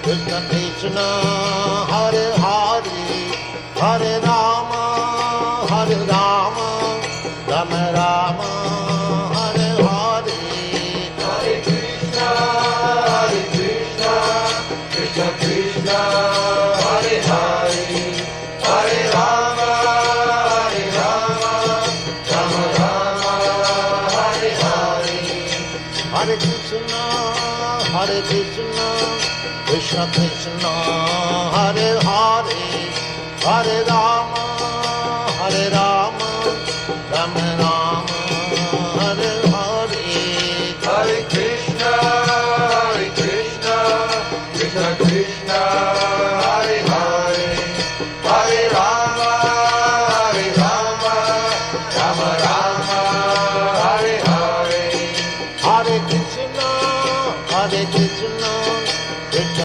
Krishna Krishna Hare Hare Hare Rama Rama Rama Hare Hare Hare Krishna, Krishna Krishna, Hare Hare, Hare Rama, Rama Rama, Hare Hare. Hare Krishna Krishna Krishna Hare Hare Hare Rama Rama Rama Hare Hare. Hare Krishna, Krishna Krishna.